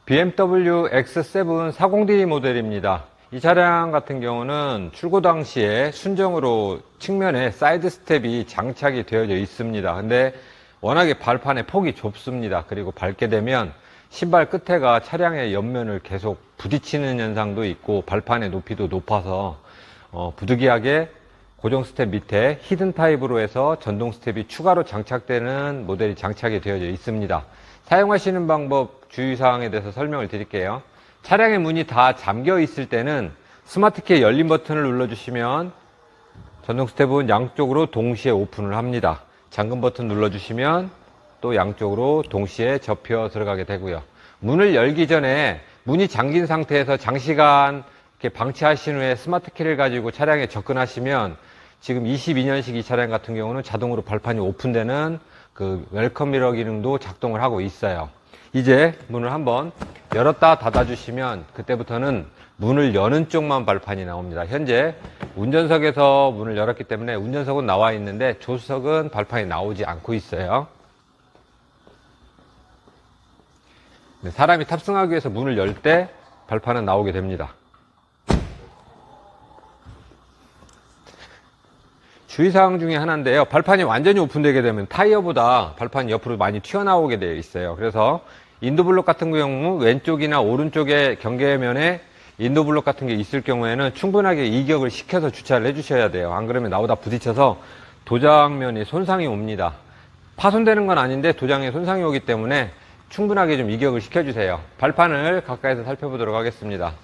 BMW X7 40D 모델입니다. 이 차량 같은 경우는 출고 당시에 순정으로 측면에 사이드 스텝이 장착이 되어져 있습니다. 근데 워낙에 발판의 폭이 좁습니다. 그리고 밟게 되면 신발 끝에가 차량의 옆면을 계속 부딪히는 현상도 있고, 발판의 높이도 높아서 부득이하게 고정 스텝 밑에 히든 타입으로 해서 전동 스텝이 추가로 장착되는 모델이 장착이 되어져 있습니다. 사용하시는 방법, 주의사항에 대해서 설명을 드릴게요. 차량의 문이 다 잠겨 있을 때는 스마트키의 열림 버튼을 눌러주시면 전동 스텝은 양쪽으로 동시에 오픈을 합니다. 잠금 버튼 눌러주시면 또 양쪽으로 동시에 접혀 들어가게 되고요. 문을 열기 전에 문이 잠긴 상태에서 장시간 이렇게 방치하신 후에 스마트키를 가지고 차량에 접근하시면 지금 22년식 이 차량 같은 경우는 자동으로 발판이 오픈되는 그 웰컴 미러 기능도 작동을 하고 있어요. 이제 문을 한번 열었다 닫아 주시면 그때부터는 문을 여는 쪽만 발판이 나옵니다. 현재 운전석에서 문을 열었기 때문에 운전석은 나와 있는데 조수석은 발판이 나오지 않고 있어요. 사람이 탑승하기 위해서 문을 열 때 발판은 나오게 됩니다. 주의사항 중에 하나인데요. 발판이 완전히 오픈되게 되면 타이어보다 발판이 옆으로 많이 튀어나오게 되어 있어요. 그래서 인도블록 같은 경우 왼쪽이나 오른쪽에 경계면에 인도블록 같은 게 있을 경우에는 충분하게 이격을 시켜서 주차를 해주셔야 돼요. 안 그러면 나오다 부딪혀서 도장면에 손상이 옵니다. 파손되는 건 아닌데 도장에 손상이 오기 때문에 충분하게 좀 이격을 시켜주세요. 발판을 가까이서 살펴보도록 하겠습니다.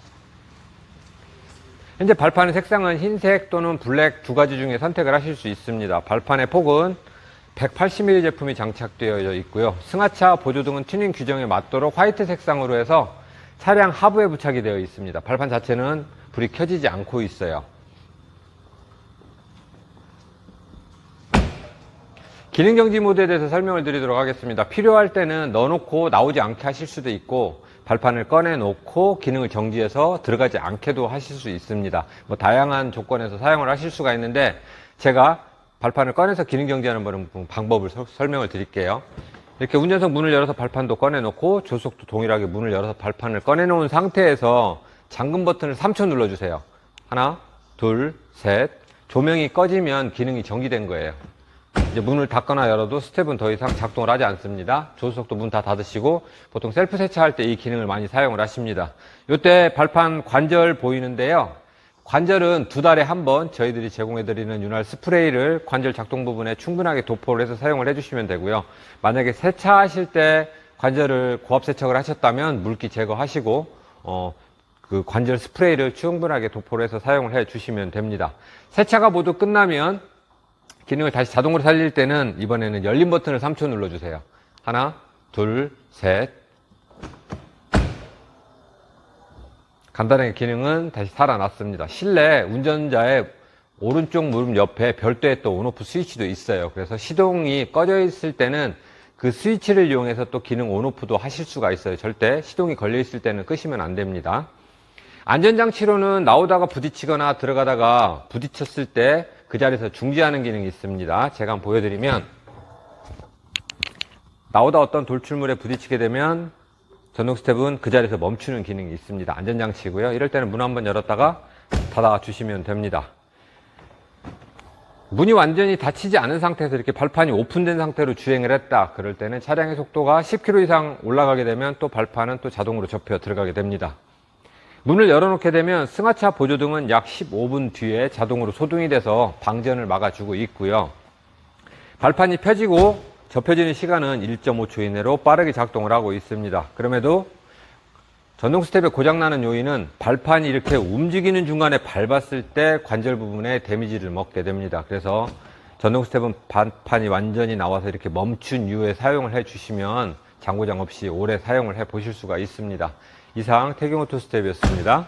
현재 발판의 색상은 흰색 또는 블랙 두 가지 중에 선택을 하실 수 있습니다. 발판의 폭은 180mm 제품이 장착되어 있고요. 승하차, 보조등은 튜닝 규정에 맞도록 화이트 색상으로 해서 차량 하부에 부착이 되어 있습니다. 발판 자체는 불이 켜지지 않고 있어요. 기능정지 모드에 대해서 설명을 드리도록 하겠습니다. 필요할 때는 넣어놓고 나오지 않게 하실 수도 있고, 발판을 꺼내놓고 기능을 정지해서 들어가지 않게도 하실 수 있습니다. 다양한 조건에서 사용을 하실 수가 있는데, 제가 발판을 꺼내서 기능 정지하는 방법을 설명을 드릴게요. 이렇게 운전석 문을 열어서 발판도 꺼내놓고 조수석도 동일하게 문을 열어서 발판을 꺼내놓은 상태에서 잠금 버튼을 3초 눌러주세요. 하나, 둘, 셋. 조명이 꺼지면 기능이 정지된 거예요. 이제 문을 닫거나 열어도 스텝은 더 이상 작동을 하지 않습니다. 조수석도 문 다 닫으시고 보통 셀프 세차할 때 이 기능을 많이 사용을 하십니다. 이때 발판 관절 보이는데요. 관절은 두 달에 한 번 저희들이 제공해드리는 윤활 스프레이를 관절 작동 부분에 충분하게 도포를 해서 사용을 해주시면 되고요. 만약에 세차하실 때 관절을 고압 세척을 하셨다면 물기 제거하시고 그 관절 스프레이를 충분하게 도포를 해서 사용을 해주시면 됩니다. 세차가 모두 끝나면 기능을 다시 자동으로 살릴 때는 이번에는 열림 버튼을 3초 눌러주세요. 하나, 둘, 셋. 간단하게 기능은 다시 살아났습니다. 실내 운전자의 오른쪽 무릎 옆에 별도의 또 온오프 스위치도 있어요. 그래서 시동이 꺼져 있을 때는 그 스위치를 이용해서 또 기능 온오프도 하실 수가 있어요. 절대 시동이 걸려 있을 때는 끄시면 안 됩니다. 안전장치로는 나오다가 부딪히거나 들어가다가 부딪혔을 때 그 자리에서 중지하는 기능이 있습니다. 제가 한번 보여드리면, 나오다 어떤 돌출물에 부딪히게 되면 전동 스텝은 그 자리에서 멈추는 기능이 있습니다. 안전장치고요. 이럴 때는 문 한번 열었다가 닫아 주시면 됩니다. 문이 완전히 닫히지 않은 상태에서 이렇게 발판이 오픈된 상태로 주행을 했다. 그럴 때는 차량의 속도가 10km 이상 올라가게 되면 또 발판은 또 자동으로 접혀 들어가게 됩니다. 문을 열어놓게 되면 승하차 보조등은 약 15분 뒤에 자동으로 소등이 돼서 방전을 막아주고 있고요. 발판이 펴지고 접혀지는 시간은 1.5초 이내로 빠르게 작동을 하고 있습니다. 그럼에도 전동 스텝의 고장나는 요인은 발판이 이렇게 움직이는 중간에 밟았을 때 관절 부분에 데미지를 먹게 됩니다. 그래서 전동 스텝은 발판이 완전히 나와서 이렇게 멈춘 이후에 사용을 해주시면 장고장 없이 오래 사용을 해 보실 수가 있습니다. 이상 태경오토 스텝이었습니다.